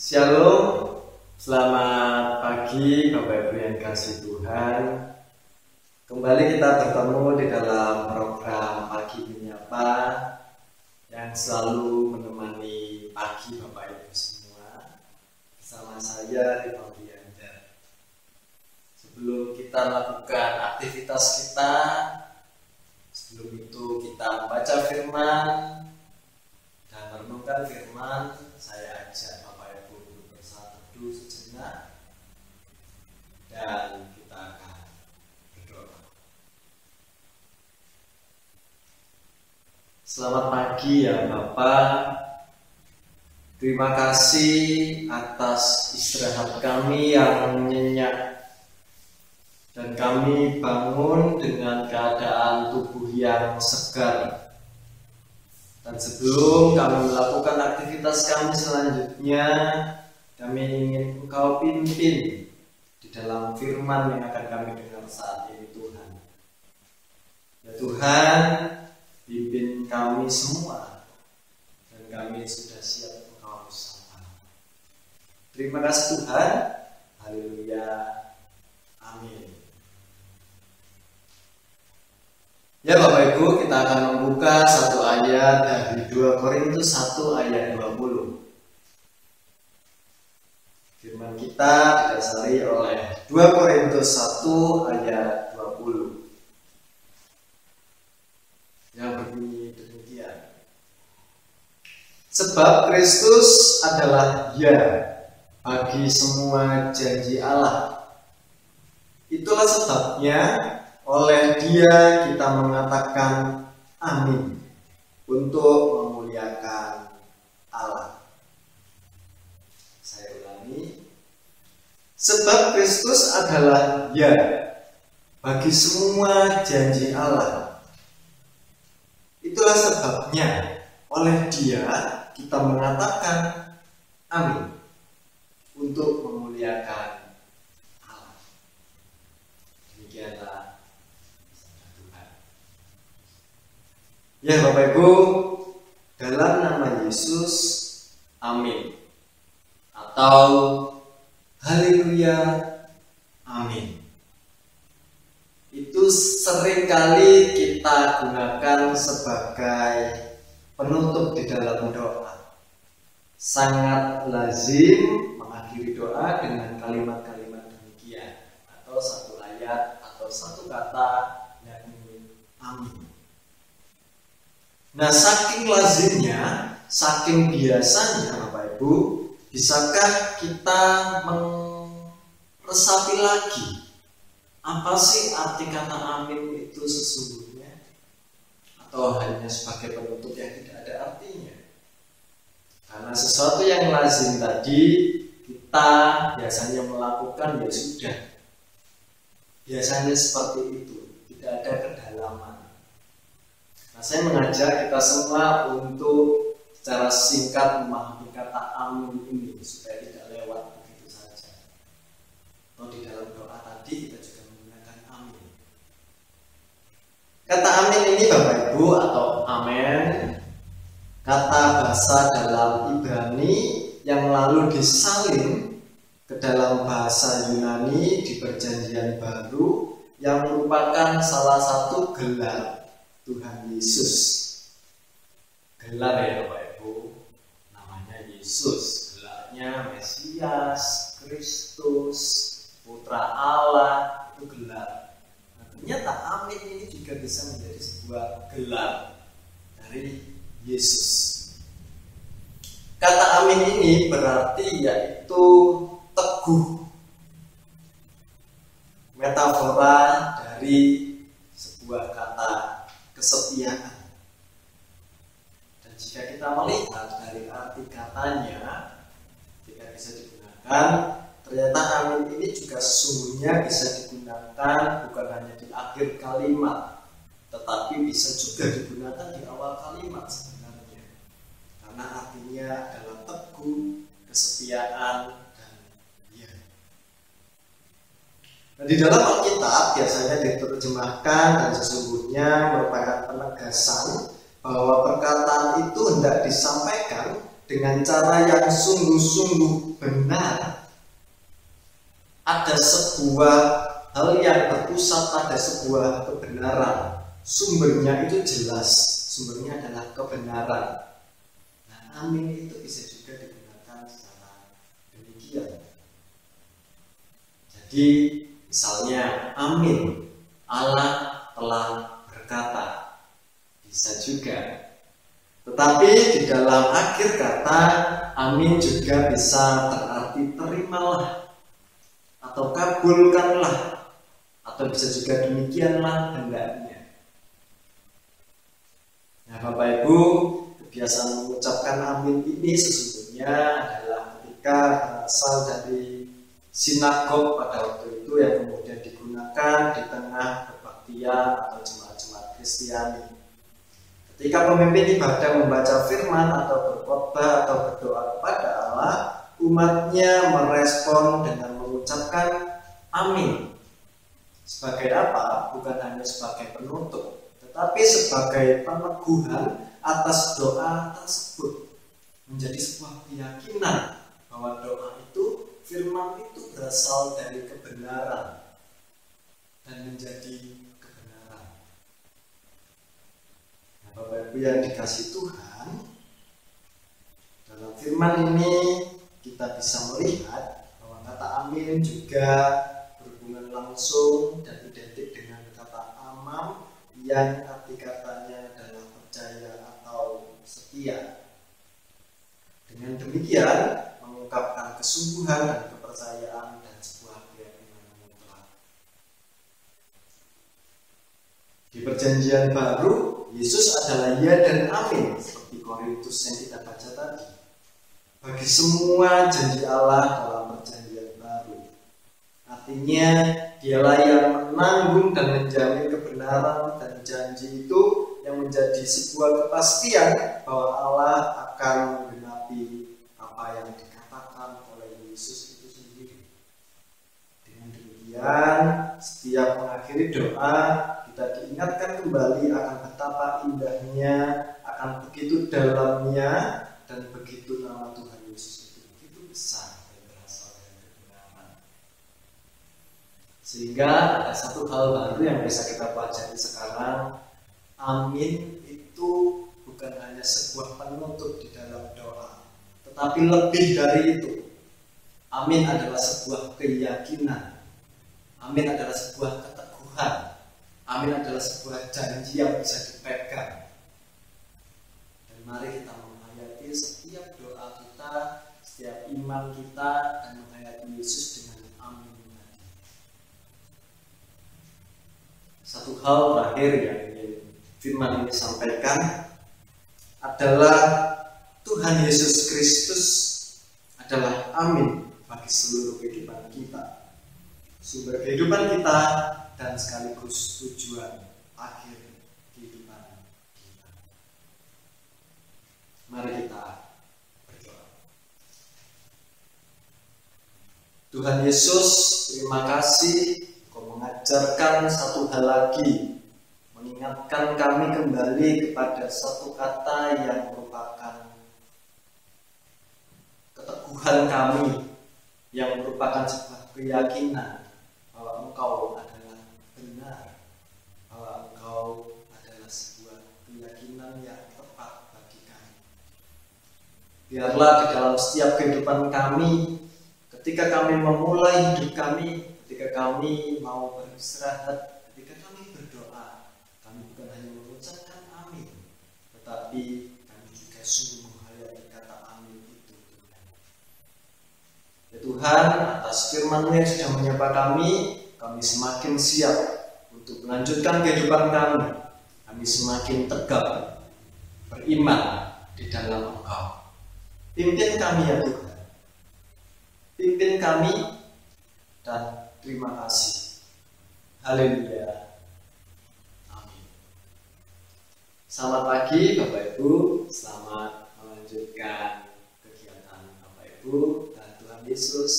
Shalom, selamat pagi Bapak Ibu yang kasih Tuhan. Kembali kita bertemu di dalam program Pagi Menyapa yang selalu menemani pagi Bapak Ibu semua. Bersama saya Rivaldi Anda. Sebelum kita melakukan aktivitas kita, sebelum itu kita membaca firman dan merenungkan firman, saya ajak Bapak Ibu bersatu sejenak dan kita akan berdoa. Selamat pagi ya Bapak. Terima kasih atas istirahat kami yang nyenyak dan kami bangun dengan keadaan tubuh yang segar. Dan sebelum kami melakukan aktivitas kami selanjutnya, kami ingin Engkau pimpin di dalam firman yang akan kami dengar saat ini Tuhan. Ya Tuhan, pimpin kami semua dan kami sudah siap Engkau sapa. Terima kasih Tuhan. Haleluya. Amin. Ya Bapak Ibu, kita akan membuka satu ayat dari 2 Korintus 1 ayat 20. Firman kita didasari oleh 2 Korintus 1 ayat 20 yang berbunyi demikian. Sebab Kristus adalah ya bagi semua janji Allah. Itulah sebabnya oleh Dia kita mengatakan amin untuk memuliakan Allah. Saya ulangi. Sebab Kristus adalah ya bagi semua janji Allah. Itulah sebabnya oleh Dia kita mengatakan amin untuk memuliakan Allah. Demikianlah ya Bapak Ibu, dalam nama Yesus, amin. Atau haleluya, amin. Itu seringkali kita gunakan sebagai penutup di dalam doa. Sangat lazim mengakhiri doa dengan kalimat-kalimat demikian. Atau satu ayat atau satu kata yakni amin. Nah, saking lazimnya, saking biasanya Bapak Ibu, bisakah kita meresapi lagi apa sih arti kata amin itu sesungguhnya? Atau hanya sebagai penutup yang tidak ada artinya? Karena sesuatu yang lazim tadi kita biasanya melakukan ya sudah. Biasanya seperti itu, tidak ada kedalaman. Nah, saya mengajak kita semua untuk secara singkat memahami kata amin ini supaya tidak lewat begitu saja. Atau di dalam doa tadi kita juga menggunakan amin. Kata amin ini Bapak Ibu atau amen, kata bahasa dalam Ibrani yang lalu disalin ke dalam bahasa Yunani di Perjanjian Baru yang merupakan salah satu gelar Tuhan Yesus. Gelar ya Bapak Ibu, namanya Yesus, gelarnya Mesias, Kristus, Putra Allah, itu gelar. Nah, ternyata amin ini juga bisa menjadi sebuah gelar dari Yesus. Kata amin ini berarti yaitu teguh, metafora dari sebuah kata kesetiaan. Dan jika kita melihat dari arti katanya, jika bisa digunakan, ternyata amin ini juga sesungguhnya bisa digunakan bukan hanya di akhir kalimat, tetapi bisa juga digunakan di awal kalimat sebenarnya. Karena artinya adalah teguh, kesetiaan, dan ya. Nah, di dalam Alkitab biasanya diterjemahkan dan sesungguhnya merupakan penegasan bahwa perkataan itu hendak disampaikan dengan cara yang sungguh-sungguh benar. Ada sebuah hal yang berpusat pada sebuah kebenaran. Sumbernya itu jelas, sumbernya adalah kebenaran. Nah, amin itu bisa juga digunakan secara demikian. Jadi misalnya amin, Allah telah berkata, bisa juga. Tetapi di dalam akhir kata amin juga bisa berarti terimalah atau kabulkanlah, atau bisa juga demikianlah hendaknya. Nah, Bapak Ibu, kebiasaan mengucapkan amin ini sesungguhnya adalah ketika berasal dari sinagog pada waktu itu yang kemudian digunakan di tengah kebaktian atau jemaat-jemaat Kristiani. Ketika pemimpin ibadah membaca firman atau berkhotbah atau berdoa kepada Allah, umatnya merespon dengan mengucapkan amin. Sebagai apa? Bukan hanya sebagai penutup, tetapi sebagai peneguhan atas doa tersebut. Menjadi sebuah keyakinan bahwa doa itu, firman itu berasal dari kebenaran dan menjadi kebenaran. Nah, Bapak Ibu yang dikasih Tuhan, dalam firman ini kita bisa melihat bahwa kata amin juga berhubungan langsung dan identik dengan kata amam yang arti katanya adalah percaya atau setia. Dengan demikian mengungkapkan kesungguhan dan kepercayaan dan sebuah keyakinan mutlak. Di Perjanjian Baru, Yesus adalah ya dan amin seperti Korintus yang kita baca tadi. Bagi semua janji Allah dalam Perjanjian Baru. Artinya dialah yang menanggung dan menjamin kebenaran dan janji itu yang menjadi sebuah kepastian bahwa Allah akan menggenapi apa yang dikatakan oleh Yesus itu sendiri. Dengan demikian, setiap mengakhiri doa kita diingatkan kembali akan betapa indahnya, akan begitu dalamnya, dan begitu nama Tuhan Yesus itu begitu besar dan berasal dari kebenaran. Sehingga ada satu hal baru yang bisa kita pelajari sekarang. Amin itu bukan hanya sebuah penutup di dalam doa, tetapi lebih dari itu. Amin adalah sebuah keyakinan. Amin adalah sebuah keteguhan. Amin adalah sebuah janji yang bisa dipegang. Dan mari kita menghayati setiap doa kita, setiap iman kita, dan menghayati Yesus dengan amin tadi. Satu hal terakhir yang ingin firman ini sampaikan adalah Tuhan Yesus Kristus adalah amin bagi seluruh kehidupan kita, sumber kehidupan kita, dan sekaligus tujuan akhir kehidupan kita. Mari kita berdoa. Tuhan Yesus, terima kasih Kau mengajarkan satu hal lagi, mengingatkan kami kembali kepada satu kata yang merupakan keteguhan kami, yang merupakan sebuah keyakinan bahwa Engkau adalah benar, bahwa Engkau adalah sebuah keyakinan yang tepat bagi kami. Biarlah di dalam setiap kehidupan kami, ketika kami memulai hidup kami, ketika kami mau beristirahat, ketika kami berdoa, kami bukan hanya mengucapkan amin, tetapi kami juga sungguh menghayati kata amin itu, Tuhan. Ya Tuhan, atas firman-Mu yang sudah menyapa kami semakin siap untuk melanjutkan kehidupan kami. Kami semakin tegak beriman di dalam Engkau. Pimpin kami ya Tuhan. Pimpin kami, dan terima kasih. Haleluya. Amin. Selamat pagi Bapak Ibu. Selamat melanjutkan kegiatan Bapak Ibu. Dan Tuhan Yesus